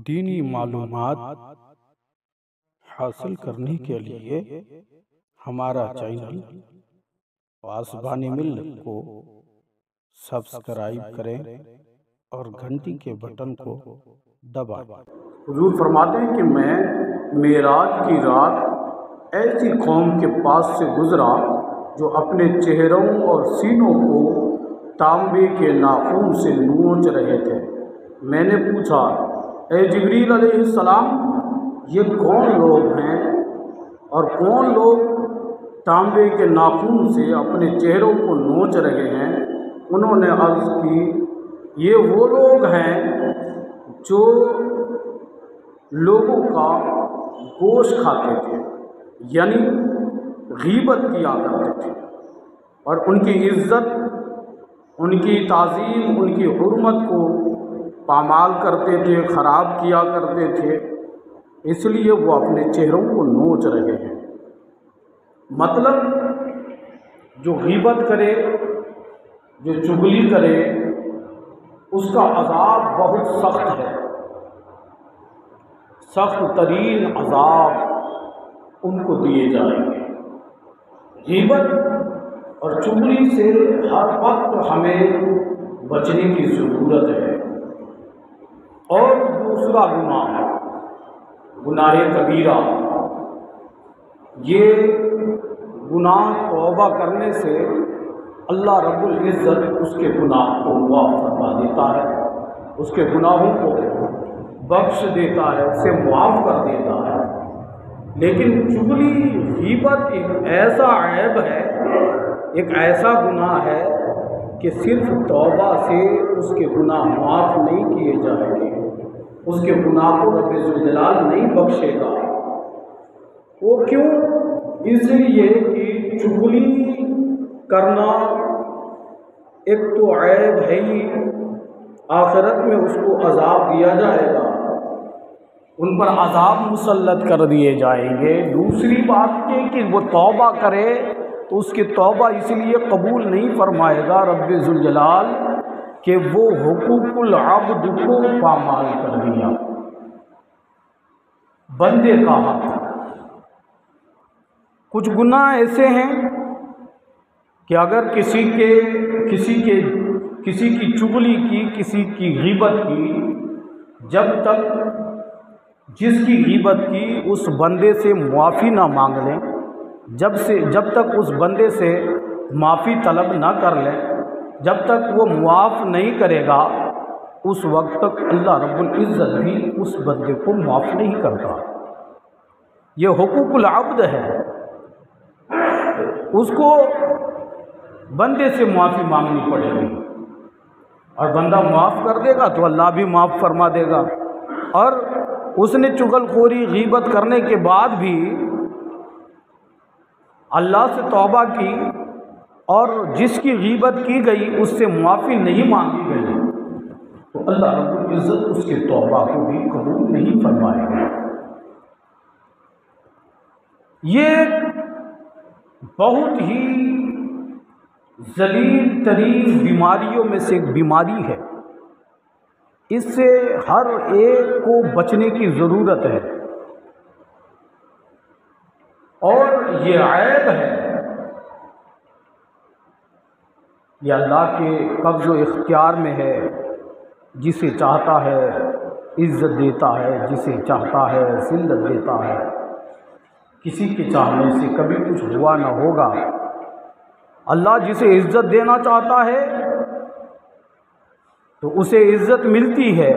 دینی معلومات حاصل کرنے کے لیے ہمارا چینل پاسبانی ملت کو سبسکرائب کریں اور گھنٹی کے بٹن کو دبائیں۔ حضور فرماتے ہیں کہ میں معراج کی رات ایسی قوم کے پاس سے گزرا جو اپنے چہروں اور سینوں کو تانبے کے ناخن سے نوچ رہے تھے۔ میں نے پوچھا، اے جبریل علیہ السلام، یہ کون لوگ ہیں اور کون لوگ تانبے کے ناخن سے اپنے چہروں کو نوچ رہے ہیں؟ انہوں نے عرض کی، یہ وہ لوگ ہیں جو لوگوں کا گوشت کھاتے تھے، یعنی غیبت کیا کرتے تھے، اور ان کی عزت، ان کی تعظیم، ان کی حرمت کو پامال کرتے تھے، خراب کیا کرتے تھے، اس لیے وہ اپنے چہروں کو نوچ رہے ہیں۔ مطلب جو غیبت کرے، جو چغلی کرے، اس کا عذاب بہت سخت ہے، سخت ترین عذاب ان کو دیے جائیں گے۔ غیبت اور چغلی سے ہر وقت ہمیں بچنے کی ضرورت ہے۔ اور دوسرا گناہ کبیرہ، یہ گناہ توبہ کرنے سے اللہ رب العزت اس کے گناہ کو معاف فرما دیتا ہے، اس کے گناہوں کو بخش دیتا ہے، اسے معاف کر دیتا ہے۔ لیکن چغلی، غیبت ایک ایسا عیب ہے، ایک ایسا گناہ ہے کہ صرف توبہ سے اس کے گناہ معاف نہیں کیے جائیں گے، اس کے گناہ کو رب ذوالجلال نہیں بخشے گا۔ وہ کیوں؟ اس لیے کہ چغلی کرنا ایک تو عیب ہے ہی، آخرت میں اس کو عذاب دیا جائے گا، ان پر عذاب مسلط کر دیے جائیں گے۔ دوسری بات یہ کہ وہ توبہ کرے تو اس کی توبہ اس لیے قبول نہیں فرمائے گا رب ذوالجلال کہ وہ حقوق العبد کو پامال کر دیا، بندے کا حق۔ کچھ گناہ ایسے ہیں کہ اگر کسی کی چغلی کی، کسی کی غیبت کی، جب تک جس کی غیبت کی اس بندے سے معافی نہ مانگ لیں، جب تک اس بندے سے معافی طلب نہ کر لیں، جب تک وہ معاف نہیں کرے گا، اس وقت تک اللہ رب العزت بھی اس بندے کو معاف نہیں کرتا۔ یہ حقوق العبد ہے، اس کو بندے سے معافی مانگنی پڑے گی، اور بندہ معاف کر دے گا تو اللہ بھی معاف فرما دے گا۔ اور اس نے چغل خوری، غیبت کرنے کے بعد بھی اللہ سے توبہ کی اور جس کی غیبت کی گئی اس سے معافی نہیں مانگی گئی تو اللہ رب العزت اس کے توبہ کو بھی قبول نہیں فرمائے گا۔ یہ بہت ہی ذلیل ترین بیماریوں میں سے ایک بیماری ہے، اس سے ہر ایک کو بچنے کی ضرورت ہے، اور یہ عیب ہے، یہ اللہ کے قبض و اختیار میں ہے، جسے چاہتا ہے عزت دیتا ہے، جسے چاہتا ہے ذلت دیتا ہے۔ کسی کے چاہنے سے کبھی کچھ ہوا نہ ہوگا۔ اللہ جسے عزت دینا چاہتا ہے تو اسے عزت ملتی ہے،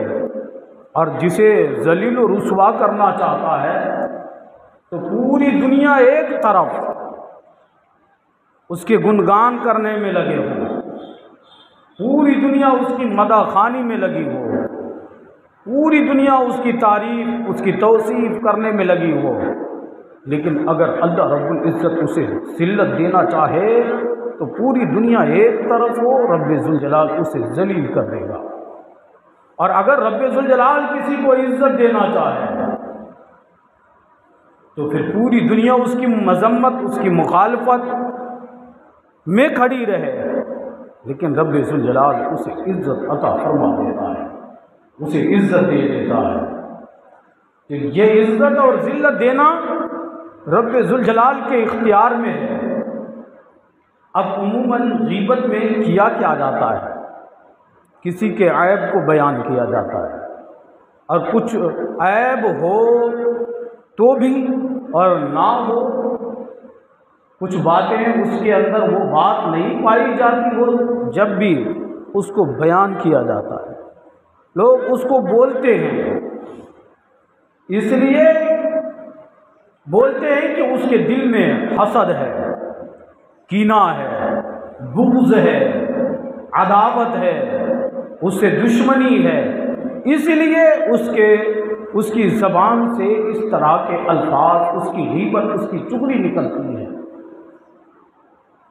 اور جسے ذلیل و رسوا کرنا چاہتا ہے تو پوری دنیا ایک طرف اس کے گنگان کرنے میں لگے ہو، پوری دنیا اس کی مدح خوانی میں لگی ہو، پوری دنیا اس کی تعریف، اس کی توصیف کرنے میں لگی ہو۔ لیکن اگر اللہ رب العزت اسے ذلت دینا چاہے تو پوری دنیا ایک طرف ہو، رب ذوالجلال اسے ذلیل کر دے گا۔ اور اگر رب ذوالجلال کسی کو عزت دینا چاہے تو پھر پوری دنیا اس کی مذمت، اس کی مخالفت میں کھڑی رہے، لیکن رب ذوالجلال اسے عزت عطا فرما دیتا ہے، اسے عزت دے دیتا ہے۔ کہ یہ عزت اور ذلت دینا رب ذوالجلال کے اختیار میں ہے۔ اب عموماً غیبت میں کیا جاتا ہے، کسی کے عیب کو بیان کیا جاتا ہے، اور کچھ عیب ہو تو بھی اور نہ ہو، کچھ باتیں اس کے اندر وہ بات نہیں پائی جاتی ہو، جب بھی اس کو بیان کیا جاتا ہے لوگ اس کو بولتے ہیں، اس لیے بولتے ہیں کہ اس کے دل میں حسد ہے، کینہ ہے، بغض ہے، عداوت ہے، اس سے دشمنی ہے، اس لیے اس کی زبان سے اس طرح کے الفاظ، اس کی غیبت، اس کی چغلی نکلتی ہے۔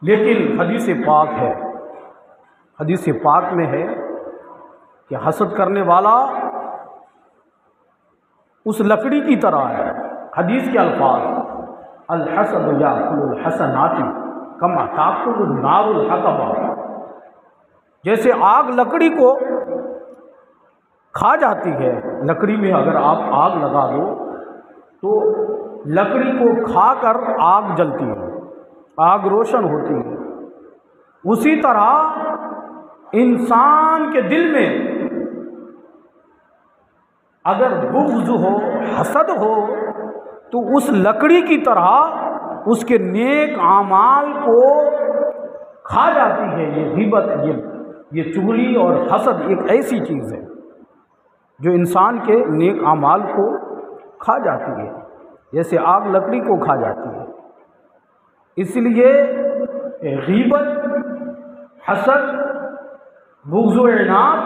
لیکن حدیث پاک ہے، حدیث پاک میں ہے کہ حسد کرنے والا اس لکڑی کی طرح ہے۔ حدیث کے الفاظ، الحسد یاکل الحسنات کما تاکل النار الحطب، جیسے آگ لکڑی کو کھا جاتی ہے، لکڑی میں اگر آپ آگ لگا دو تو لکڑی کو کھا کر آگ جلتی ہے، آگ روشن ہوتی ہے، اسی طرح انسان کے دل میں اگر بغض ہو، حسد ہو، تو اس لکڑی کی طرح اس کے نیک اعمال کو کھا جاتی ہے۔ یہ غیبت، یہ چغلی اور حسد ایک ایسی چیز ہے جو انسان کے نیک اعمال کو کھا جاتی ہے، جیسے آگ لکڑی کو کھا جاتی ہے۔ اس لیے غیبت، حسد، بغض و عناد،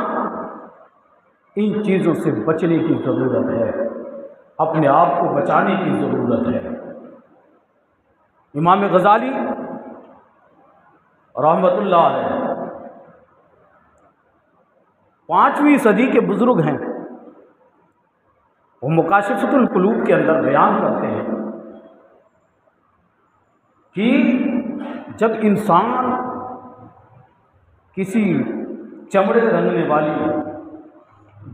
ان چیزوں سے بچنے کی ضرورت ہے، اپنے آپ کو بچانے کی ضرورت ہے۔ امام غزالی رحمۃ اللہ علیہ 5ویں صدی کے بزرگ ہیں، وہ مکاشفۃ القلوب کے اندر بیان کرتے ہیں کہ جب انسان کسی چمڑے رنگنے والی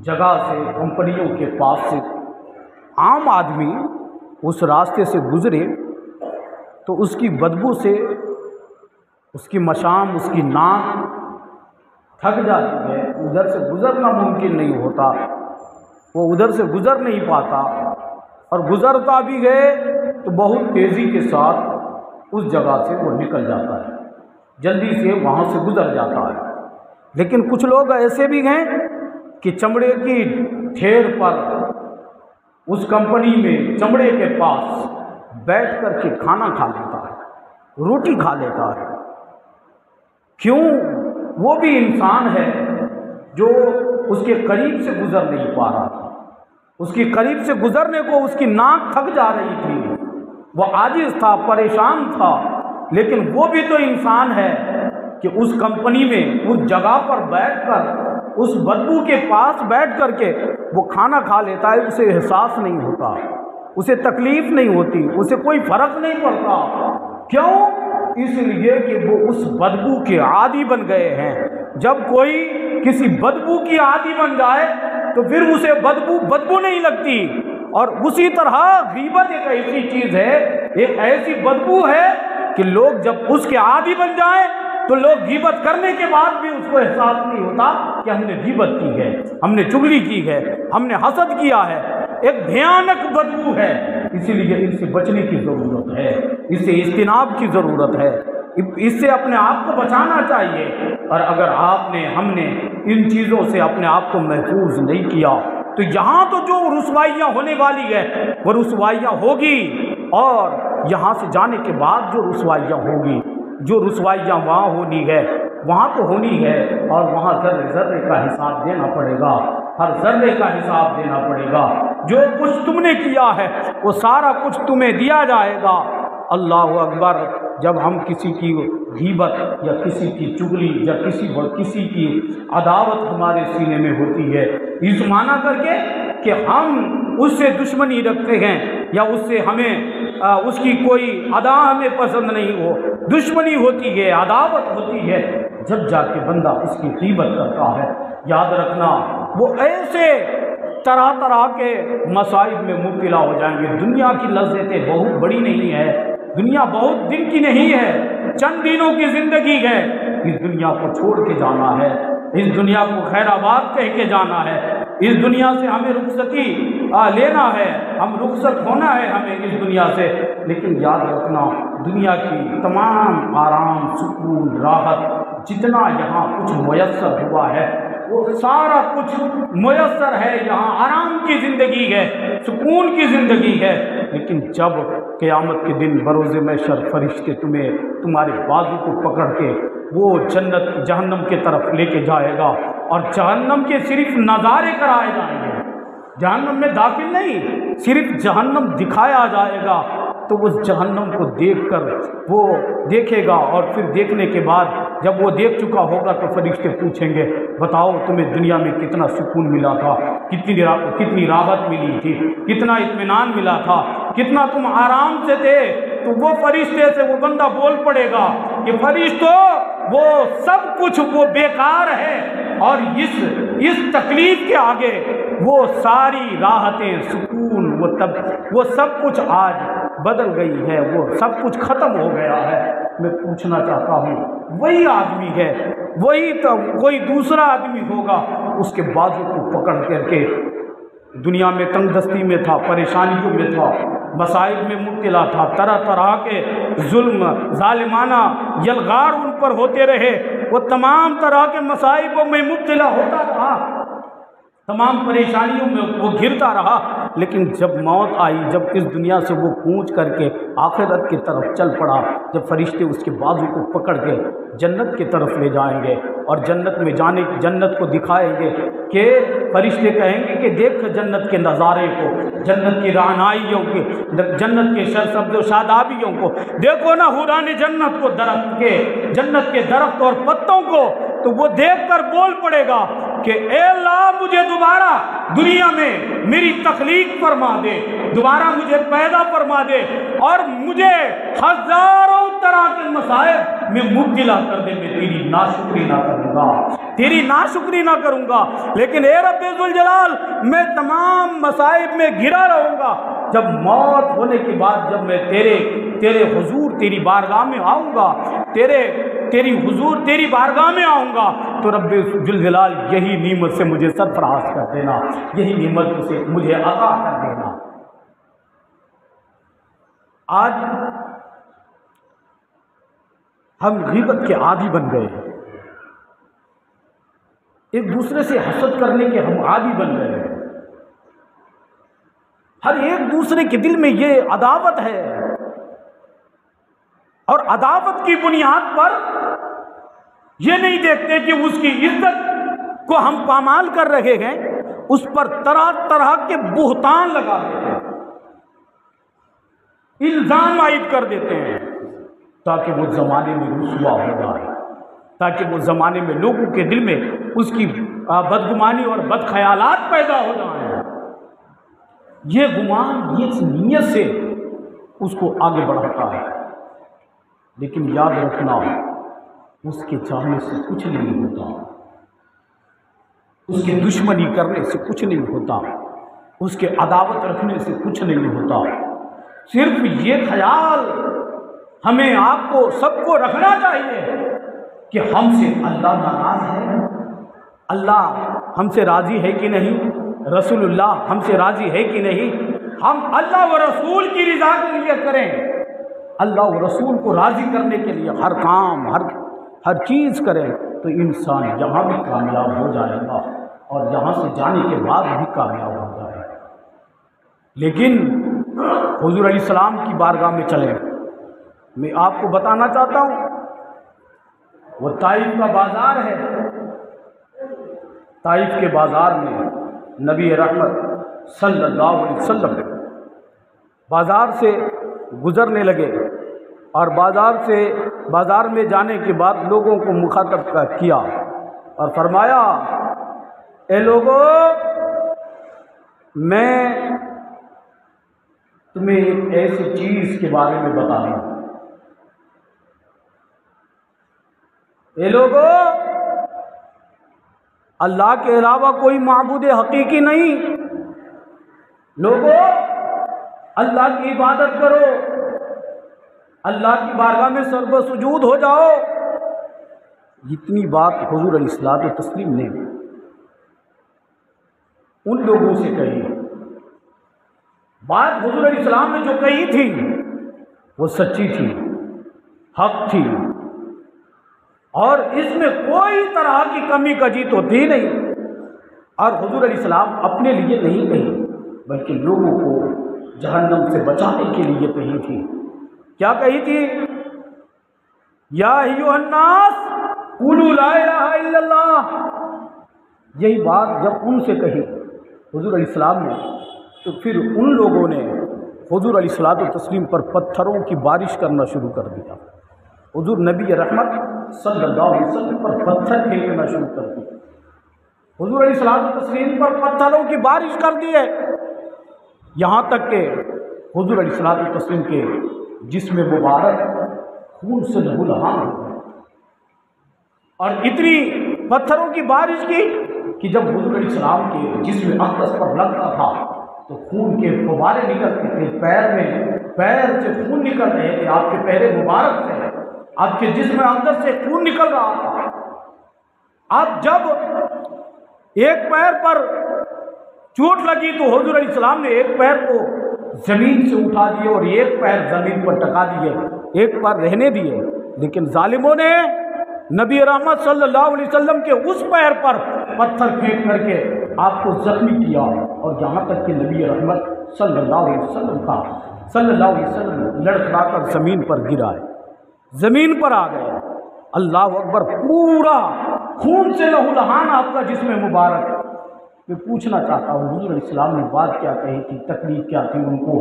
جگہ سے، کمپنیوں کے پاس سے، عام آدمی اس راستے سے گزرے تو اس کی بدبو سے اس کی مشام، اس کی ناک تھک جاتی ہے، ادھر سے گزرنا ممکن نہیں ہوتا، وہ ادھر سے گزر نہیں پاتا، اور گزرتا بھی ہے تو بہت تیزی کے ساتھ اس جگہ سے وہ نکل جاتا ہے، جلدی سے وہاں سے گزر جاتا ہے۔ لیکن کچھ لوگ ایسے بھی ہیں کہ چمڑے کی ٹھیر پر، اس کمپنی میں چمڑے کے پاس بیٹھ کر کے کھانا کھا لیتا ہے، روٹی کھا لیتا ہے۔ کیوں؟ وہ بھی انسان ہے جو اس کے قریب سے گزر نہیں پا رہا تھا، اس کی قریب سے گزرنے کو اس کی ناک تھک جا رہی تھی، وہ عاجز تھا، پریشان تھا، لیکن وہ بھی تو انسان ہے کہ اس کمپنی میں، اس جگہ پر بیٹھ کر، اس بدبو کے پاس بیٹھ کر کے وہ کھانا کھا لیتا ہے، اسے احساس نہیں ہوتا، اسے تکلیف نہیں ہوتی، اسے کوئی فرق نہیں پڑتا۔ کیوں؟ اس لیے کہ وہ اس بدبو کے عادی بن گئے ہیں۔ جب کوئی کسی بدبو کی عادی بن جائے تو پھر اسے بدبو نہیں لگتی، اور اسی طرح غیبت ایک ایسی چیز ہے، ایک ایسی بدبو ہے کہ لوگ جب اس کے عادی بن جائیں تو لوگ غیبت کرنے کے بعد بھی اس کو احساس نہیں ہوتا کہ ہم نے غیبت کی ہے، ہم نے چغلی کی ہے، ہم نے حسد کیا ہے۔ ایک بھیانک بدبو ہے، اسی لیے ان سے بچنے کی ضرورت ہے، اس سے اجتناب کی ضرورت ہے، اس سے اپنے آپ کو بچانا چاہیے۔ اور اگر ہم نے ان چیزوں سے اپنے آپ کو محفوظ نہیں کیا تو یہاں تو جو رسوائیاں ہونے والی ہے وہ رسوائیاں ہوگی، اور یہاں سے جانے کے بعد جو رسوائیاں ہوگی، جو رسوائیاں وہاں ہونی ہے وہاں تو ہونی ہے، اور وہاں ذرے ذرے کا حساب دینا پڑے گا، ہر ذرے کا حساب دینا پڑے گا۔ جو کچھ تم نے کیا ہے وہ سارا کچھ تمہیں دیا جائے گا۔ اللہ اکبر۔ جب ہم کسی کی غیبت یا کسی کی چغلی یا کسی کی عداوت ہمارے سینے میں ہوتی ہے، اس معنی کر کے کہ ہم اس سے دشمنی رکھتے ہیں یا اس کی کوئی ادا ہمیں پسند نہیں ہو، دشمنی ہوتی ہے، عداوت ہوتی ہے، جب جا کے بندہ اس کی غیبت کرتا ہے، یاد رکھنا وہ ایسے طرح طرح کے مصائب میں مبتلا ہو جائیں گے۔ دنیا کی لذتیں بہت بڑی نہیں ہے، دنیا بہت دن کی نہیں ہے، چند دنوں کی زندگی ہے۔ اس دنیا کو چھوڑ کے جانا ہے، اس دنیا کو خیر آباد کہہ کے جانا ہے، اس دنیا سے ہمیں رخصتی لینا ہے، ہم رخصت ہونا ہے ہمیں اس دنیا سے۔ لیکن یاد رکھنا، دنیا کی تمام آرام، سکون، راحت جتنا یہاں کچھ میسر ہوا ہے وہ سارا کچھ میسر ہے یہاں، آرام کی زندگی ہے، سکون کی زندگی ہے۔ لیکن جب قیامت کے دن بروز محشر فرشتے تمہارے بازو کو پکڑ کے وہ جنت جہنم کے طرف لے کے جائے گا، اور جہنم کے صرف نظارے کرائے جائیں گے، جہنم میں داخل نہیں، صرف جہنم دکھایا جائے گا۔ تو اس جہنم کو دیکھ کر وہ دیکھے گا، اور پھر دیکھنے کے بعد جب وہ دیکھ چکا ہوگا تو فرشتے پوچھیں گے بتاؤ تمہیں دنیا میں کتنا سکون ملا تھا، کتنی راحت ملی تھی، کتنا اطمینان ملا تھا، کتنا تم آرام سے تھے۔ تو وہ فرشتے سے وہ بندہ بول پڑے گا کہ فرشتوں وہ سب کچھ وہ بیکار ہے، اور اس تکلیف کے آگے وہ ساری راحتیں، سکون، وہ سب کچھ آج بدل گئی ہے، وہ سب کچھ ختم ہو گیا ہے۔ میں پوچھنا چاہتا ہوں، وہی آدمی ہے، وہی تو کوئی دوسرا آدمی ہوگا، اس کے بازو کو پکڑ کر کے دنیا میں تنگ دستی میں تھا، پریشانیوں میں تھا، مصائب میں مبتلا تھا، طرح طرح کے ظلم، ظالمانہ یلغار ان پر ہوتے رہے، وہ تمام طرح کے مصائبوں میں مبتلا ہوتا رہا، تمام پریشانیوں میں وہ گھرتا رہا۔ لیکن جب موت آئی، جب اس دنیا سے وہ کوچ کر کے آخرت کی طرف چل پڑا، جب فرشتے اس کے بازو کو پکڑ کے جنت کی طرف لے جائیں گے اور جنت کو دکھائیں گے، کہ فرشتے کہیں گے کہ دیکھ جنت کے نظارے کو، جنت کی رعنائیوں کی، جنت کے سرسبز و شادابیوں کو دیکھو نا، حوران جنت کو، جنت کے درخت اور پتوں کو۔ تو وہ دیکھ کر بول پڑے گا کہ اے اللہ مجھے دوبارہ دنیا میں میری تخلیق فرما دے، دوبارہ مجھے پیدا فرما دے، اور مجھے ہزاروں طرح کے مصائب میں مبتلا کر دے، میں تیری ناشکری نہ کروں گا، تیری ناشکری نہ کروں گا، لیکن اے رب ذوالجلال میں تمام مصائب میں گھرا رہوں گا۔ جب موت ہونے کے بعد جب میں تیرے حضور، تیری بارگاہ میں آؤں گا، تیری حضور، تیری بارگاہ میں آؤں گا، تو رب ذوالجلال یہی نعمت سے مجھے سرفراز کر دینا، یہی نعمت سے مجھے عطا کر دینا۔ آج ہم غیبت کے عادی بن گئے ہیں، ایک دوسرے سے حسد کرنے کے ہم عادی بن گئے ہیں، ہر ایک دوسرے کے دل میں یہ عداوت ہے، اور عداوت کی بنیاد پر یہ نہیں دیکھتے کہ اس کی عزت کو ہم پامال کر رہے ہیں، اس پر طرح طرح کے بہتان لگا دیتے ہیں، الزام عائد کر دیتے ہیں، تاکہ وہ زمانے میں رسوا ہو جائے، تاکہ وہ زمانے میں لوگوں کے دل میں اس کی بدگمانی اور بد خیالات پیدا ہو جائیں۔ یہ گمان یہ نیت سے اس کو آگے بڑھاتا ہے، لیکن یاد رکھنا اس کے چاہنے سے کچھ نہیں ہوتا، اس کے دشمنی کرنے سے کچھ نہیں ہوتا، اس کے عداوت رکھنے سے کچھ نہیں ہوتا۔ صرف یہ خیال ہمیں آپ کو سب کو رکھنا چاہیے کہ ہم سے اللہ ناراض ہے، اللہ ہم سے راضی ہے کہ نہیں، رسول اللہ ہم سے راضی ہے کہ نہیں۔ ہم اللہ و رسول کی رضا کے لیے کریں، اللہ و رسول کو راضی کرنے کے لیے ہر کام، ہر چیز کریں، تو انسان یہاں بھی کامیاب ہو جائے گا اور یہاں سے جانے کے بعد بھی کامیاب ہو جائے گا۔ لیکن حضور علیہ السلام کی بارگاہ میں چلیں، میں آپ کو بتانا چاہتا ہوں، وہ طائف کا بازار ہے، طائف کے بازار میں نبی رحمت صلی اللہ علیہ وسلم بازار سے گزرنے لگے، اور بازار میں جانے کے بعد لوگوں کو مخاطب کیا اور فرمایا، اے لوگوں، میں تمہیں ایک ایسی چیز کے بارے میں بتا رہا ہوں، اے لوگوں، اللہ کے علاوہ کوئی معبود حقیقی نہیں، لوگوں اللہ کی عبادت کرو، اللہ کی بارگاہ میں سر و سجود ہو جاؤ۔ اتنی بات حضور علیہ الصلوۃ والتسلیم نے ان لوگوں سے کہی، بات حضور علیہ السلام نے جو کہی تھی وہ سچی تھی، حق تھی، اور اس میں کوئی طرح کی کمی کجی تو تھی نہیں۔ اور حضور علیہ السلام اپنے لیے نہیں کہی بلکہ لوگوں کو جہنم سے بچانے کے لیے کہی تھی۔ کیا کہی تھی؟ یا ایھا الناس قولوا لا الہ الا اللہ۔ یہی بات جب ان سے کہی حضور علیہ السلام نے، تو پھر ان لوگوں نے حضور علیہ الصلوۃ والتسلیم پر پتھروں کی بارش کرنا شروع کر دیا۔ حضور نبی رحمت صلی اللہ علیہ وسلم پر پتھر پھینکنا شروع کر دیا، حضور علیہ الصلوۃ والتسلیم پر پتھروں کی بارش کر دی ہے، یہاں تک کہ حضور علیہ الصلوۃ والتسلیم کے جسم مبارک خون سے لہولہان ہو گئے۔ اور اتنی پتھروں کی بارش کی کہ جب حضور علیہ السلام کے جسم اقدس پر لگتا تھا تو خون کے فوارے نکلتے تھے، پیر سے خون نکل رہے تھے، آپ کے پیر مبارک سے، آپ کے جسم اقدس سے خون نکل رہا تھا۔ اب جب ایک پیر پر چوٹ لگی تو حضور علیہ السلام نے ایک پیر کو زمین سے اٹھا دیے اور ایک پیر زمین پر ٹکا دیے، ایک پیر رہنے دیے، لیکن ظالموں نے نبی رحمت صلی اللہ علیہ وسلم کے اس پیر پر پتھر پھینک کر کے آپ کو زخمی کیا، اور یہاں تک کہ نبی رحمت صلی اللہ علیہ وسلم لڑکھڑا کر زمین پر گرا ہے، زمین پر آ گئے۔ اللہ اکبر، پورا خون سے لہولہان آپ کا جسم مبارک۔ میں پوچھنا چاہتا ہوں حضور علیہ السلام نے بات کیا کہی تھی، تکلیف کیا تھی، ان کو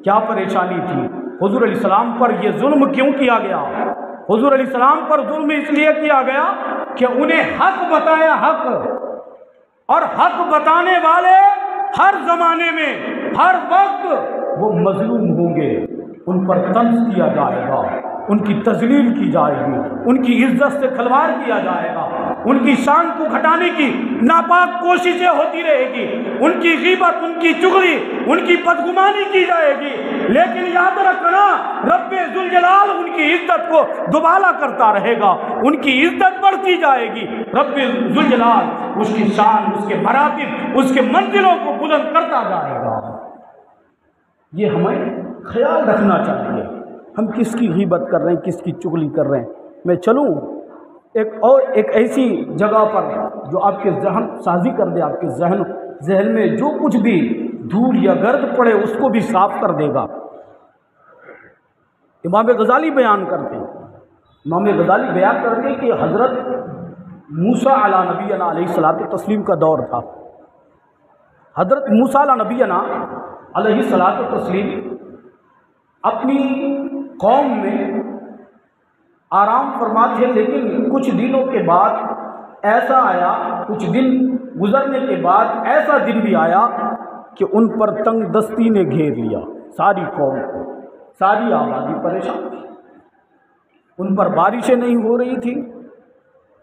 کیا پریشانی تھی؟ حضور علیہ السلام پر یہ ظلم کیوں کیا گیا؟ حضور علیہ السلام پر ظلم اس لیے کیا گیا کہ انہیں حق بتایا، حق، اور حق بتانے والے ہر زمانے میں ہر وقت وہ مظلوم ہوں گے، ان پر طنز کیا جائے گا، ان کی تذلیل کی جائے گی، ان کی عزت سے کھلواڑ کیا جائے گا، ان کی شان کو گھٹانے کی ناپاک کوششیں ہوتی رہے گی، ان کی غیبت، ان کی چغلی، ان کی بدگمانی کی جائے گی، لیکن یاد رکھنا رب ذوالجلال ان کی عزت کو دوبالا کرتا رہے گا، ان کی عزت بڑھتی جائے گی، رب ذوالجلال اس کی شان، اس کے مراتب، اس کے منزلوں کو بلند کرتا جائے گا۔ یہ ہمیں خیال رکھنا چاہیے، ہم کس کی غیبت کر رہے ہیں، کس کی چغلی کر رہے ہیں۔ میں چلوں ایک ایسی جگہ پر جو آپ کے ذہن سازی کر دے، آپ کے ذہن میں جو کچھ بھی دھول یا گرد پڑے اس کو بھی صاف کر دے گا۔ امام غزالی بیان کرتے ہیں کہ حضرت موسیٰ علیہ نبینا علیہ الصلوۃ والتسلیم کا دور تھا۔ حضرت موسیٰ علیہ نبینا علیہ الصلوۃ والتسلیم اپنی قوم میں آرام فرما تھے، لیکن کچھ دنوں کے بعد ایسا آیا، کچھ دن گزرنے کے بعد ایسا دن بھی آیا کہ ان پر تنگ دستی نے گھیر لیا، ساری قوم کو، ساری آبادی پریشان تھی، ان پر بارشیں نہیں ہو رہی تھی،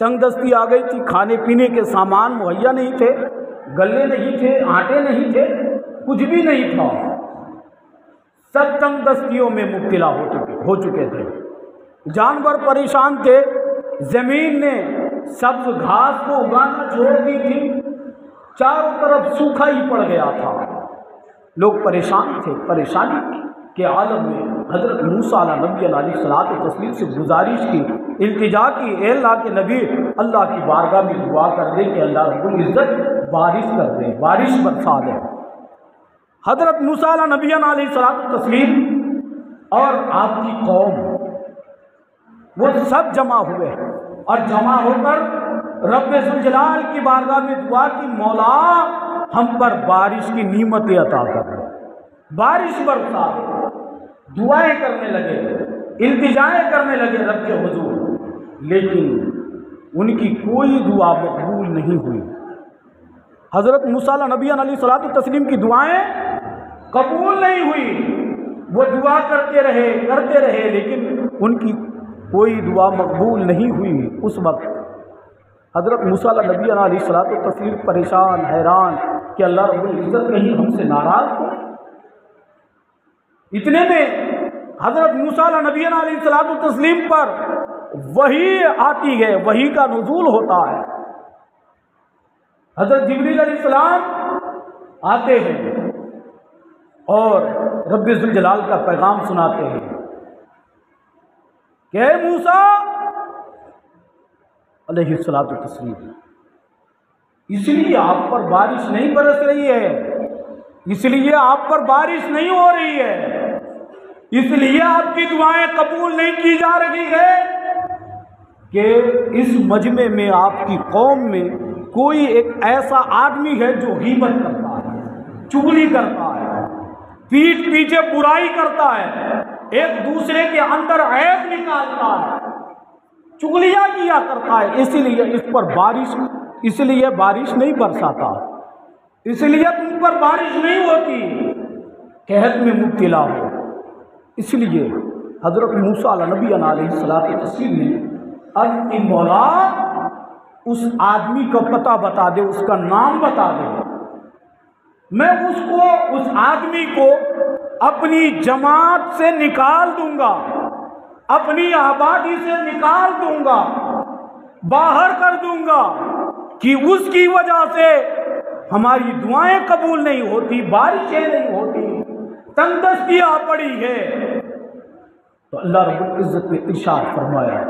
تنگ دستی آ گئی تھی، کھانے پینے کے سامان مہیا نہیں تھے، گلے نہیں تھے، آٹے نہیں تھے، کچھ بھی نہیں تھا، سب تنگ دستیوں میں مبتلا ہو چکے تھے، جانور پریشان تھے، زمین نے سبز گھاس کو اگانا چھوڑ دی تھی، چاروں طرف سوکھا ہی پڑ گیا تھا، لوگ پریشان تھے۔ پریشانی کے عالم میں حضرت موسیٰ علیہ نبی علیہ الصلوۃ والتسلیم سے گزارش کی، التجا کی، اے اللہ کے نبی، اللہ کی بارگاہ میں دعا کر دے کہ اللہ رب العزت بارش کر دے، بارش برسا دے۔ حضرت موسیٰ علیہ نبی علیہ الصلوۃ والتسلیم اور آپ کی قوم وہ سب جمع ہوئے، اور جمع ہو کر رب ذوالجلال کی بارگاہ میں دعا کی، مولا ہم پر بارش کی نعمتیں عطا کر، بارش برسا، دعائیں کرنے لگے، التجائیں کرنے لگے رب کے حضور، لیکن ان کی کوئی دعا مقبول نہیں ہوئی۔ حضرت موسیٰ علیہ نبی علیہ الصلوۃ والتسلیم کی دعائیں قبول نہیں ہوئی، وہ دعا کرتے رہے لیکن ان کی کوئی دعا مقبول نہیں ہوئی۔ اس وقت حضرت موسیٰ علیہ نبی علیہ الصلوۃ والتسلیم پریشان، حیران کہ اللہ رب العزت کہیں ہم سے ناراض ہو۔ اتنے میں حضرت موسیٰ علیہ نبینا علیہ الصلوۃ والتسلیم پر وحی آتی ہے، وحی کا نزول ہوتا ہے۔ حضرت جبریل علیہ السلام آتے ہیں اور رب ذوالجلال کا پیغام سناتے ہیں کہ اے موسیٰ علیہ الصلوۃ والتسلیم، اس لیے آپ پر بارش نہیں برس رہی ہے، اس لیے آپ پر بارش نہیں ہو رہی ہے، اس لیے آپ کی دعائیں قبول نہیں کی جا رہی ہے کہ اس مجمع میں آپ کی قوم میں کوئی ایک ایسا آدمی ہے جو غیبت کرتا ہے، چغلی کرتا ہے، پیٹھ پیچھے برائی کرتا ہے، ایک دوسرے کے اندر عیب نکالتا ہے، چغلیاں کیا کرتا ہے، اسی لیے اس لیے بارش نہیں برساتا، اس لیے تم پر بارش نہیں ہوتی، قحط میں مبتلا ہو۔ اس لیے حضرت موسیٰ علیہ نبی علیہ السلام نے عرض کی مولا اس آدمی کا پتہ بتا دے، اس کا نام بتا دے، میں اس آدمی کو اپنی جماعت سے نکال دوں گا، اپنی آبادی سے نکال دوں گا، باہر کر دوں گا کہ اس کی وجہ سے ہماری دعائیں قبول نہیں ہوتی، بارشیں نہیں ہوتی، تنگ دستی آ پڑی ہے۔ تو اللہ رب العزت نے ارشاد فرمایا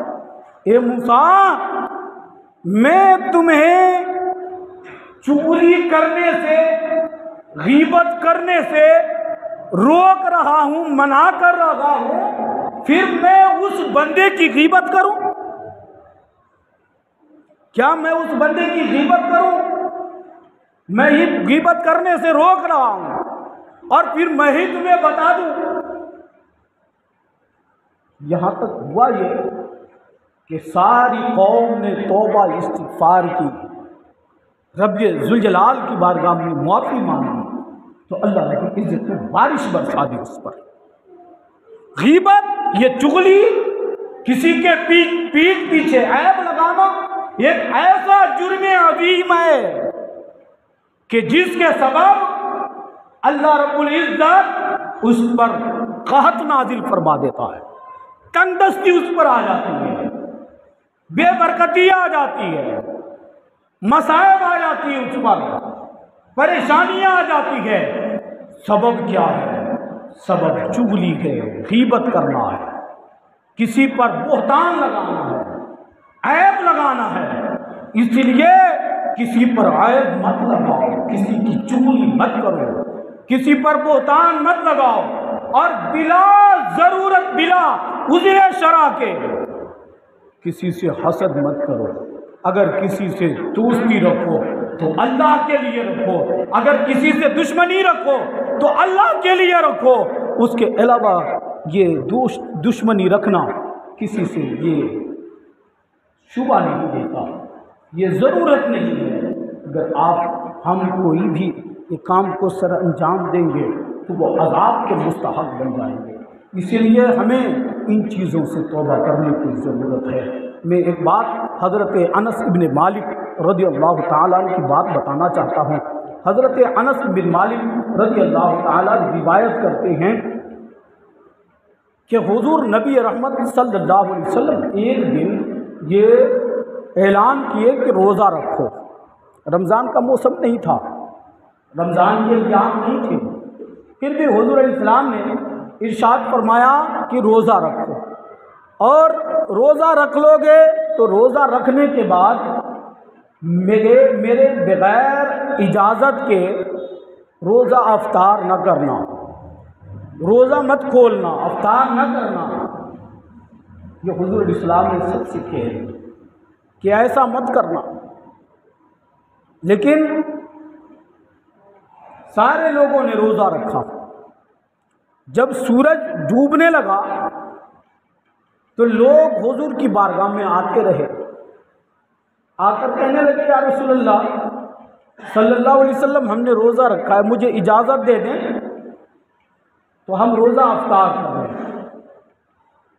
اے موسیٰ، میں تمہیں چغلی کرنے سے، غیبت کرنے سے روک رہا ہوں، منع کر رہا ہوں، پھر میں اس بندے کی غیبت کروں؟ کیا میں اس بندے کی غیبت کروں؟ میں ہی غیبت کرنے سے روک رہا ہوں اور پھر میں ہی تمہیں بتا دوں؟ یہاں تک ہوا یہ کہ ساری قوم نے توبہ استغفار کی، رب ذوالجلال کی بارگاہ میں معافی مانگی، تو اللہ رب العزت نے بارش برسا دی اس پر۔ غیبت، یہ چغلی، کسی کے پیٹھ پیچھے عیب لگانا ایک ایسا جرم عظیم ہے کہ جس کے سبب اللہ رب العزت اس پر قحط نازل فرما دیتا ہے، تنگ دستی اس پر آ جاتی ہے، بے برکتی آ جاتی ہے، مصائب آ جاتی ہے، اس پر پریشانیاں آ جاتی ہے۔ سبب کیا ہے؟ سبب چغلی ہے، غیبت کرنا ہے، کسی پر بہتان لگانا ہے، عیب لگانا ہے۔ اس لیے کسی پر عیب مت لگاؤ، کسی کی چغلی مت کرو، کسی پر بہتان مت لگاؤ، اور بلا ضرورت، بلا عذر شرع کے کسی سے حسد مت کرو۔ اگر کسی سے دوستی رکھو تو اللہ کے لیے رکھو، اگر کسی سے دشمنی رکھو تو اللہ کے لیے رکھو، اس کے علاوہ یہ دشمنی رکھنا کسی سے یہ شبہ نہیں دیتا، یہ ضرورت نہیں ہے۔ اگر ہم کوئی بھی ایک کام کو سر انجام دیں گے تو وہ عذاب کے مستحق بن جائیں گے، اسی لیے ہمیں ان چیزوں سے توبہ کرنے کی ضرورت ہے۔ میں ایک بات حضرت انس ابن مالک رضی اللہ تعالیٰ عنہ کی بات بتانا چاہتا ہوں۔ حضرت انس بن مالک رضی اللہ تعالیٰ روایت کرتے ہیں کہ حضور نبی رحمت صلی اللہ علیہ وسلم ایک دن یہ اعلان کیے کہ روزہ رکھو۔ رمضان کا موسم نہیں تھا، رمضان کے ایام نہیں تھے، پھر بھی حضور علیہ السلام نے ارشاد فرمایا کہ روزہ رکھو، اور روزہ رکھ لو گے تو روزہ رکھنے کے بعد میرے بغیر اجازت کے روزہ افطار نہ کرنا، روزہ مت کھولنا، افطار نہ کرنا۔ یہ حضور علیہ السلام نے سب سکھے کہ ایسا مت کرنا، لیکن سارے لوگوں نے روزہ رکھا۔ جب سورج ڈوبنے لگا تو لوگ حضور کی بارگاہ میں آتے رہے، آ کر کہنے لگے یا رسول اللہ صلی اللہ علیہ وسلم، ہم نے روزہ رکھا ہے، مجھے اجازت دے دیں تو ہم روزہ افطار کر رہے ہیں۔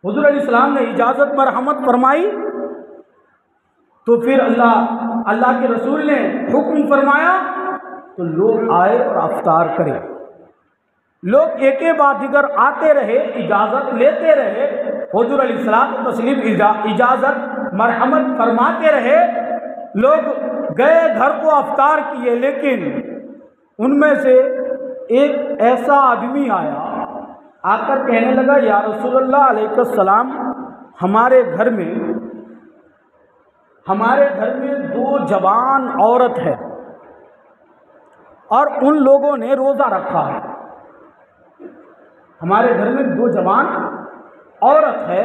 حضور علیہ السلام نے اجازت مرحمت فرمائی تو پھر اللہ کے رسول نے حکم فرمایا تو لوگ آئے اور افطار کرے. لوگ ایک کے بعد دیگر آتے رہے، اجازت لیتے رہے. حضور علیہ الصلوۃ والتسلیم اجازت مرحمت فرماتے رہے. لوگ گئے گھر کو افطار کیے، لیکن ان میں سے ایک ایسا آدمی آیا، آ کر کہنے لگا یا رسول اللہ علیہ السلام، ہمارے گھر میں 2 جوان عورت ہے اور ان لوگوں نے روزہ رکھا ہے. ہمارے گھر میں 2 جوان عورت ہے،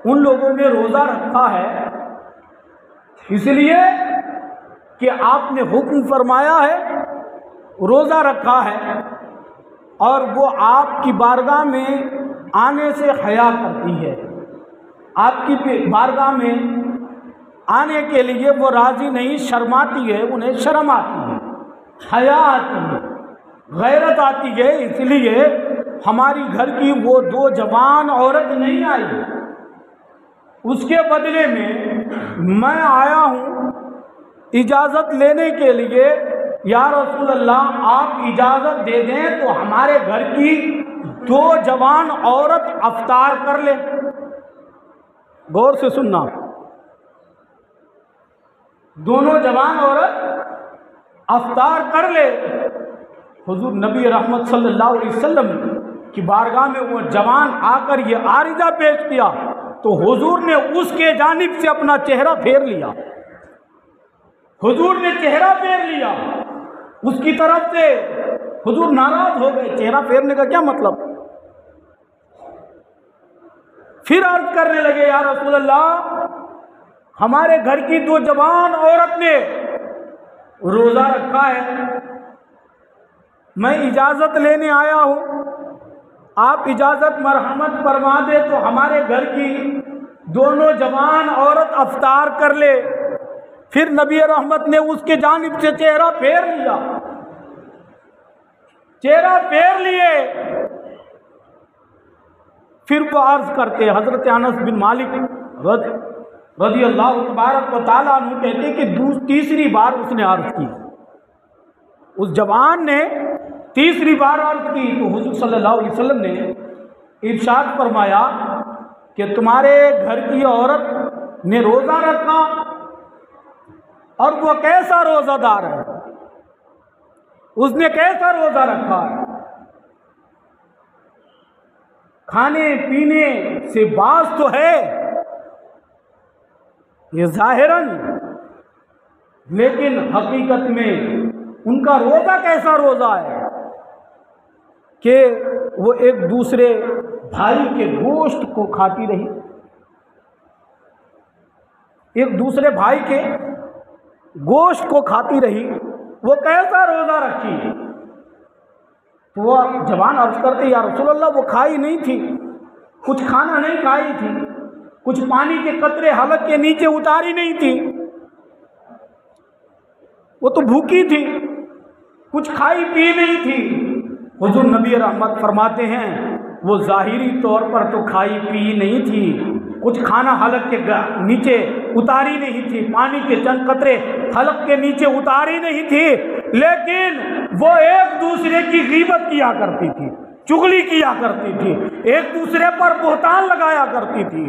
ان لوگوں نے روزہ رکھا ہے، اس لیے کہ آپ نے حکم فرمایا ہے، روزہ رکھا ہے، اور وہ آپ کی بارگاہ میں آنے سے حیا کرتی ہے. آپ کی بارگاہ میں آنے کے لیے وہ راضی نہیں، شرماتی ہے، انہیں شرم آتی ہے، حیا آتی ہے، غیرت آتی ہے. اس لیے ہماری گھر کی وہ 2 جوان عورت نہیں آئی، اس کے بدلے میں آیا ہوں اجازت لینے کے لیے. یا رسول اللہ، آپ اجازت دے دیں تو ہمارے گھر کی 2 جوان عورت افطار کر لے. غور سے سننا، دونوں جوان عورت افطار کر لے. حضور نبی رحمت صلی اللہ علیہ وسلم کی بارگاہ میں وہ جوان آ کر یہ عارضہ پیش کیا تو حضور نے اس کے جانب سے اپنا چہرہ پھیر لیا. حضور نے چہرہ پھیر لیا اس کی طرف سے. حضور ناراض ہو گئے. چہرہ پھیرنے کا کیا مطلب؟ پھر عرض کرنے لگے یا رسول اللہ، ہمارے گھر کی 2 جوان عورت نے روزہ رکھا ہے، میں اجازت لینے آیا ہوں، آپ اجازت مرحمت فرما دے تو ہمارے گھر کی دونوں جوان عورت افطار کر لے. پھر نبی رحمت نے اس کے جانب سے چہرہ پھیر لیا، چہرہ پھیر لیے. پھر وہ عرض کرتے، حضرت انس بن مالک رضی اللہ تبارک و تعالیٰ عنہ کہتے کہ تیسری بار اس نے عرض کی، اس جوان نے تیسری بار عرض کی تو حضور صلی اللہ علیہ وسلم نے ارشاد فرمایا کہ تمہارے گھر کی عورت نے روزہ رکھا، اور وہ کیسا روزہ دار ہے، اس نے کیسا روزہ رکھا ہے، کھانے پینے سے باز تو ہے یہ ظاہراً، لیکن حقیقت میں ان کا روزہ کیسا روزہ ہے کہ وہ ایک دوسرے بھائی کے گوشت کو کھاتی رہی، ایک دوسرے بھائی کے گوشت کو کھاتی رہی. وہ کیسا روزہ رکھی؟ تو وہ جوان عرض کرتے یا رسول اللہ، وہ کھائی نہیں تھی، کچھ کھانا نہیں کھائی تھی، کچھ پانی کے قطرے حلق کے نیچے اتاری نہیں تھی، وہ تو بھوکی تھی، کچھ کھائی پی نہیں تھی. حضور نبی رحمت فرماتے ہیں وہ ظاہری طور پر تو کھائی پی نہیں تھی، کچھ کھانا حلق کے نیچے اتاری نہیں تھی، پانی کے چند قطرے حلق کے نیچے اتاری نہیں تھی، لیکن وہ ایک دوسرے کی غیبت کیا کرتی تھی، چغلی کیا کرتی تھی، ایک دوسرے پر بہتان لگایا کرتی تھی،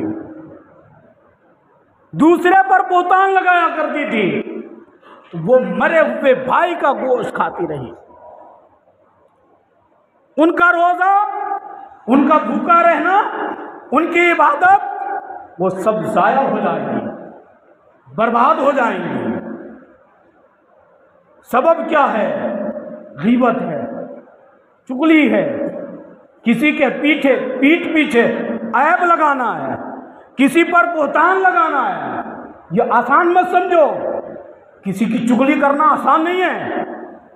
دوسرے پر بہتان لگایا کرتی تھی. وہ مرے ہوئے بھائی کا گوشت کھاتی رہی. ان کا روزہ، ان کا بھوکا رہنا، ان کی عبادت وہ سب ضائع ہو جائیں گی، برباد ہو جائیں گی. سبب کیا ہے؟ غیبت ہے، چغلی ہے، کسی کے پیٹھ پیچھے عیب لگانا ہے، کسی پر بہتان لگانا ہے. یہ آسان مت سمجھو، کسی کی چغلی کرنا آسان نہیں ہے،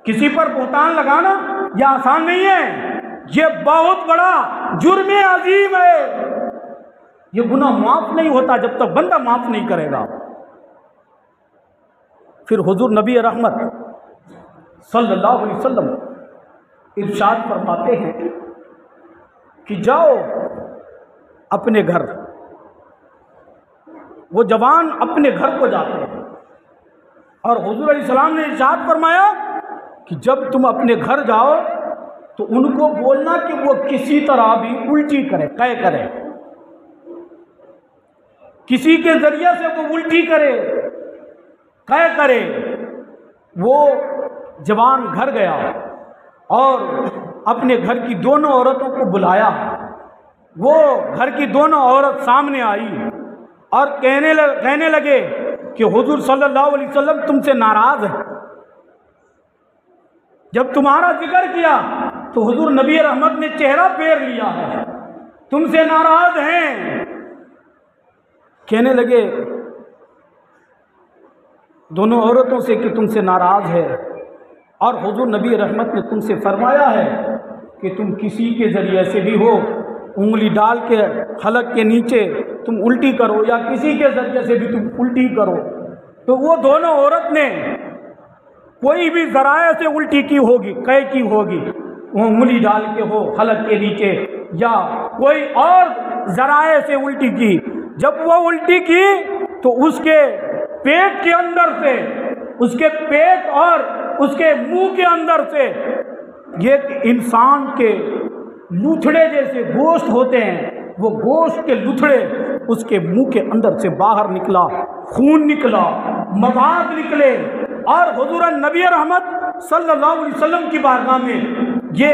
کسی پر بہتان لگانا یہ آسان نہیں ہے، یہ بہت بڑا جرم عظیم ہے. یہ گناہ معاف نہیں ہوتا جب تک بندہ معاف نہیں کرے گا. پھر حضور نبی رحمت صلی اللہ علیہ وسلم ارشاد فرماتے ہیں کہ جاؤ اپنے گھر. وہ جوان اپنے گھر کو جاتے ہیں اور حضور علیہ السلام نے ارشاد فرمایا کہ جب تم اپنے گھر جاؤ تو ان کو بولنا کہ وہ کسی طرح بھی الٹی کرے، قے کرے، کسی کے ذریعے سے وہ الٹی کرے، قے کرے۔ وہ جوان گھر گیا اور اپنے گھر کی دونوں عورتوں کو بلایا۔ وہ گھر کی دونوں عورت سامنے آئی اور کہنے لگے کہ حضور صلی اللہ علیہ وسلم تم سے ناراض ہے۔ جب تمہارا ذکر کیا تو حضور نبی رحمت نے چہرہ پھیر لیا ہے، تم سے ناراض ہیں۔ کہنے لگے دونوں عورتوں سے کہ تم سے ناراض ہے، اور حضور نبی رحمت نے تم سے فرمایا ہے کہ تم کسی کے ذریعے سے بھی ہو انگلی ڈال کے حلق کے نیچے تم الٹی کرو یا کسی کے ذریعے سے بھی تم الٹی کرو۔ تو وہ دونوں عورت نے کوئی بھی ذرائع سے الٹی کی ہوگی، قے کی ہوگی، وہ انگلی ڈال کے ہو حلق کے نیچے یا کوئی اور ذرائع سے الٹی کی۔ جب وہ الٹی کی تو اس کے پیٹ کے اندر سے، اس کے پیٹ اور اس کے منہ کے اندر سے یہ انسان کے لوتھڑے جیسے گوشت ہوتے ہیں، وہ گوشت کے لوتھڑے اس کے منہ کے اندر سے باہر نکلا، خون نکلا، مواد نکلے، اور حضور نبی رحمت صلی اللہ علیہ وسلم کی بارگاہ میں یہ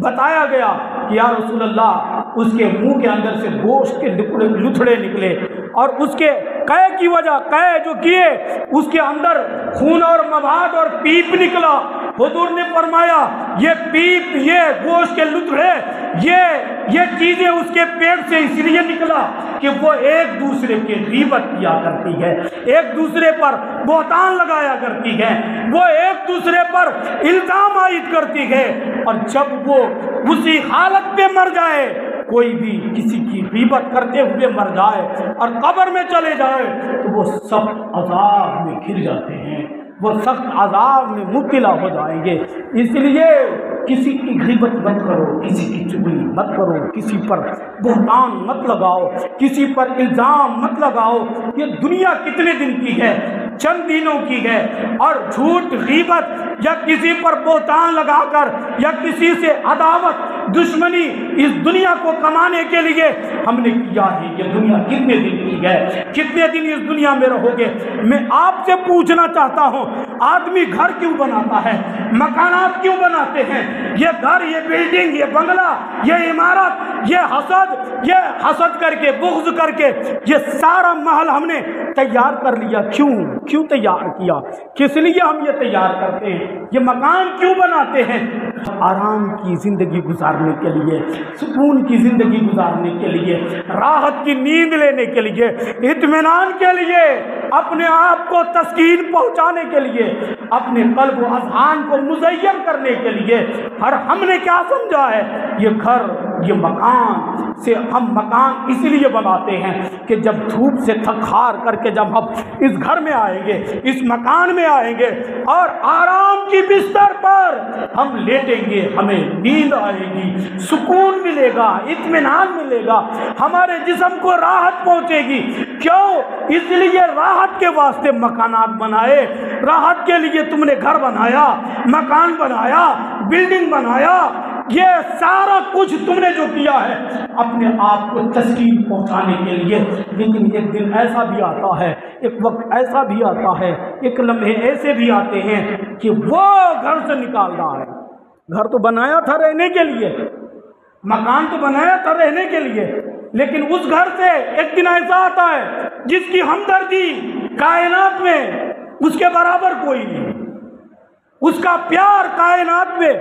بتایا گیا کہ یا رسول اللہ اس کے منہ کے اندر سے گوشت کے لوتھڑے نکلے، اور اس کے قے کی وجہ، قے جو کیے اس کے اندر خون اور مواد اور پیپ نکلا۔ حضور نے فرمایا یہ پیپ، یہ گوشت کے لوتھڑے، یہ چیزیں اس کے پیٹ سے اس لیے نکلا کہ وہ ایک دوسرے کی غیبت کیا کرتی ہے، ایک دوسرے پر بہتان لگایا کرتی ہے، وہ ایک دوسرے پر الزام عائد کرتی ہے، اور جب وہ اسی حالت پہ مر جائے، کوئی بھی کسی کی غیبت کرتے ہوئے مر جائے اور قبر میں چلے جائے تو وہ سخت عذاب میں گر جاتے ہیں، وہ سخت عذاب میں مبتلا ہو جائیں گے۔ اس لیے کسی کی غیبت مت کرو، کسی کی چغلی مت کرو، کسی پر بہتان مت لگاؤ، کسی پر الزام مت لگاؤ۔ یہ دنیا کتنے دن کی ہے؟ چند دنوں کی ہے، اور جھوٹ، غیبت یا کسی پر بہتان لگا کر یا کسی سے عداوت، دشمنی اس دنیا کو کمانے کے لیے ہم نے کیا ہے۔ یہ دنیا کتنے دن کی ہے؟ کتنے دن اس دنیا میں رہو گے؟ میں آپ سے پوچھنا چاہتا ہوں، آدمی گھر کیوں بناتا ہے؟ مکانات کیوں بناتے ہیں؟ یہ گھر، یہ بلڈنگ، یہ بنگلہ، یہ عمارت، یہ حسد کر کے، بغض کر کے یہ سارا محل ہم نے تیار کر لیا۔ کیوں تیار کیا؟ کس لیے ہم یہ تیار کرتے ہیں؟ یہ مکان کیوں بناتے ہیں؟ آرام کی زندگی گزارنے کے لیے، سکون کی زندگی گزارنے کے لیے، راحت کی نیند لینے کے لیے، اطمینان کے لیے، اپنے آپ کو تسکین پہنچانے کے لیے، اپنے قلب و اذہان کو مزین کرنے کے لیے۔ اور ہم نے کیا سمجھا ہے؟ یہ گھر، یہ مکان سے ہم مکان اس لیے بناتے ہیں کہ جب دھوپ سے تھک ہار کر کے جب ہم اس گھر میں آئیں گے، اس مکان میں آئیں گے اور آرام کی بستر پر ہم لیٹیں گے، ہمیں نیند آئے گی، سکون ملے گا، اطمینان ملے گا، ہمارے جسم کو راحت پہنچے گی۔ کیوں؟ اس لیے راحت کے واسطے مکانات بنائے، راحت کے لیے تم نے گھر بنایا، مکان بنایا، بلڈنگ بنایا، یہ سارا کچھ تم نے جو کیا ہے اپنے آپ کو تسکین پہنچانے کے لیے۔ لیکن ایک دن ایسا بھی آتا ہے، ایک وقت ایسا بھی آتا ہے، ایک لمحے ایسے بھی آتے ہیں کہ وہ گھر سے نکال رہا ہے۔ گھر تو بنایا تھا رہنے کے لیے، مکان تو بنایا تھا رہنے کے لیے، لیکن اس گھر سے ایک دن ایسا آتا ہے جس کی ہمدردی کائنات میں اس کے برابر کوئی نہیں، اس کا پیار کائنات میں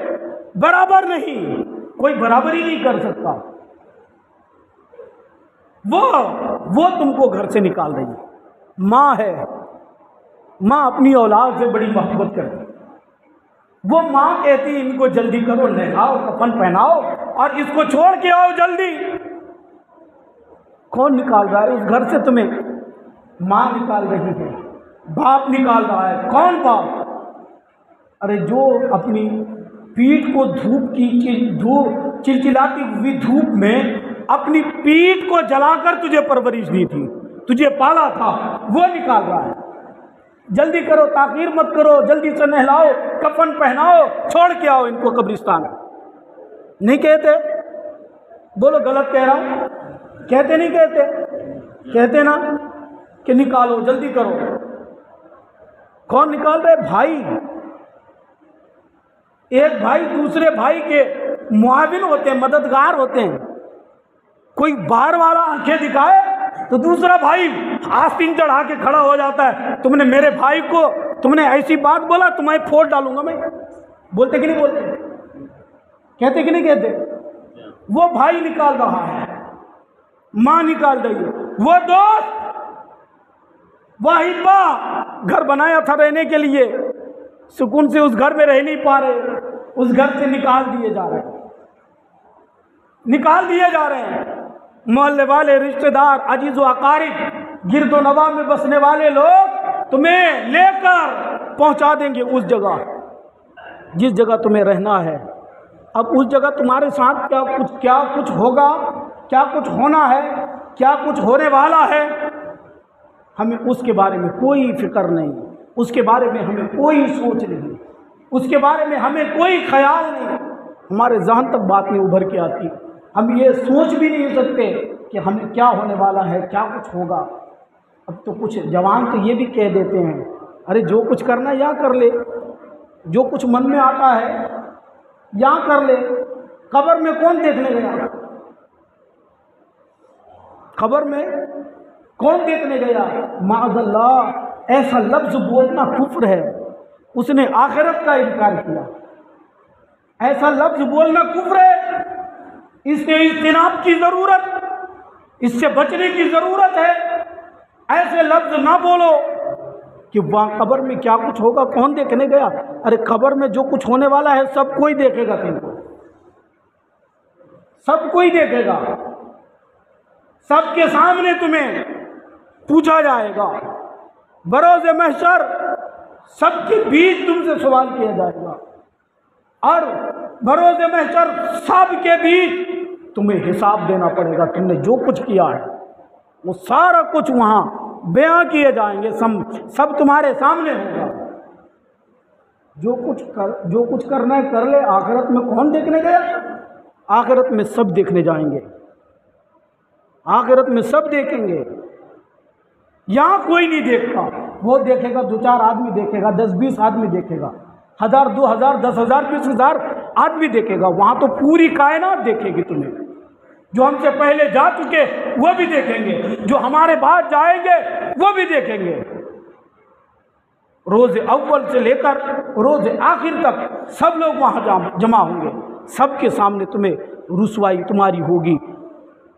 برابر نہیں، کوئی برابری نہیں کر سکتا۔ وہ تم کو گھر سے نکال رہی ہے۔ ماں ہے، ماں اپنی اولاد سے بڑی محبت کرتی ہے۔ وہ ماں کہتی ان کو جلدی کرو، نہلاؤ، کفن پہناؤ اور اس کو چھوڑ کے آؤ جلدی۔ کون نکال رہا ہے اس گھر سے تمہیں؟ ماں نکال رہی ہے، باپ نکال رہا ہے۔ کون باپ؟ ارے جو اپنی پیٹھ کو چلچلاتی ہوئی دھوپ میں اپنی پیٹھ کو جلا کر تجھے پرورش دی تھی، تجھے پالا تھا، وہ نکال رہا ہے۔ جلدی کرو، تاخیر مت کرو، جلدی سے نہلاؤ، کفن پہناؤ، چھوڑ کے آؤ ان کو قبرستان۔ نہیں کہتے؟ بولو غلط کہہ رہا ہوں؟ کہتے نہیں کہتے؟ کہتے نا کہ نکالو، جلدی کرو۔ کون نکال رہے؟ بھائی۔ ایک بھائی دوسرے بھائی کے معاون ہوتے ہیں، مددگار ہوتے ہیں۔ کوئی باہر والا آنکھیں دکھائے تو دوسرا بھائی آستین چڑھا کے کھڑا ہو جاتا ہے، تم نے میرے بھائی کو تم نے ایسی بات بولا، تمہیں پھوڑ ڈالوں گا میں۔ بولتے کہ نہیں بولتے؟ کہتے کہ نہیں کہتے؟ وہ بھائی نکال رہا ہے، ماں نکال رہی ہے، وہ دوست واحد ماں گھر بنایا تھا رہنے کے لیے، سکون سے اس گھر میں رہ نہیں پا رہے، اس گھر سے نکال دیے جا رہے ہیں، نکال دیے جا رہے ہیں۔ محلے والے، رشتہ دار، عزیز و اقارب، گرد و نواح میں بسنے والے لوگ تمہیں لے کر پہنچا دیں گے اس جگہ جس جگہ تمہیں رہنا ہے۔ اب اس جگہ تمہارے ساتھ کیا کچھ ہوگا، کیا کچھ ہونا ہے، کیا کچھ ہونے والا ہے، ہمیں اس کے بارے میں کوئی فکر نہیں، اس کے بارے میں ہمیں کوئی سوچ نہیں، اس کے بارے میں ہمیں کوئی خیال نہیں، ہمارے ذہن تک بات نہیں ابھر کے آتی۔ ہم یہ سوچ بھی نہیں سکتے کہ ہمیں کیا ہونے والا ہے، کیا کچھ ہوگا۔ اب تو کچھ جوان تو یہ بھی کہہ دیتے ہیں، ارے جو کچھ کرنا ہے یہاں کر لے، جو کچھ من میں آتا ہے یہاں کر لے، قبر میں کون دیکھنے گیا؟ قبر میں کون دیکھنے گیا؟ معاذ اللہ، ایسا لفظ بولنا کفر ہے، اس نے آخرت کا انکار کیا۔ ایسا لفظ بولنا کفر ہے، اس سے اجتناب کی ضرورت، اس سے بچنے کی ضرورت ہے۔ ایسے لفظ نہ بولو کہ وہاں قبر میں کیا کچھ ہوگا، کون دیکھنے گیا؟ ارے قبر میں جو کچھ ہونے والا ہے سب کوئی دیکھے گا، تم کو سب کوئی دیکھے گا، سب کے سامنے تمہیں پوچھا جائے گا، بروز محشر سب کے بیچ تم سے سوال کیا جائے گا، اور بروز محشر سب کے بیچ تمہیں حساب دینا پڑے گا۔ تم نے جو کچھ کیا ہے وہ سارا کچھ وہاں بیان کیے جائیں گے، سب تمہارے سامنے ہوگا۔ جو کچھ کرنا ہے کر لے، آخرت میں کون دیکھنے گیا؟ آخرت میں سب دیکھنے جائیں گے، آخرت میں سب دیکھیں گے۔ یہاں کوئی نہیں دیکھتا، وہ دیکھے گا 2-4 آدمی دیکھے گا، 10-20 آدمی دیکھے گا، 1000 2000 10,000 20,000 آدمی دیکھے گا، وہاں تو پوری کائنات دیکھے گی تمہیں۔ جو ہم سے پہلے جا چکے وہ بھی دیکھیں گے، جو ہمارے بعد جائیں گے وہ بھی دیکھیں گے۔ روز اول سے لے کر روز آخر تک سب لوگ وہاں جمع ہوں گے، سب کے سامنے تمہیں رسوائی تمہاری ہوگی۔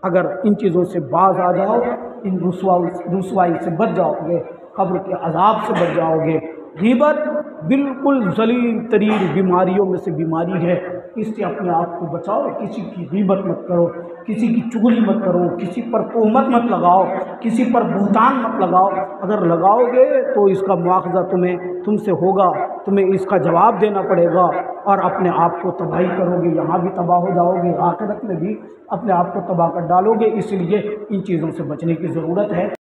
اگر ان چیزوں سے باز آ جاؤ، ان رسوائی سے بچ جاؤ گے، قبر کے عذاب سے بچ جاؤ گے۔ غیبت بالکل ذلیل ترین بیماریوں میں سے بیماری ہے، اس سے اپنے آپ کو بچاؤ۔ کسی کی غیبت مت کرو، کسی کی چغلی مت کرو، کسی پر تہمت مت لگاؤ، کسی پر بہتان مت لگاؤ۔ اگر لگاؤ گے تو اس کا مواخذہ تم سے ہوگا، تمہیں اس کا جواب دینا پڑے گا، اور اپنے آپ کو تباہی کرو گے، یہاں بھی تباہ ہو جاؤ گے، آخرت میں بھی اپنے آپ کو تباہ کر ڈالو گے۔ اس لیے ان چیزوں سے بچنے کی ضرورت ہے۔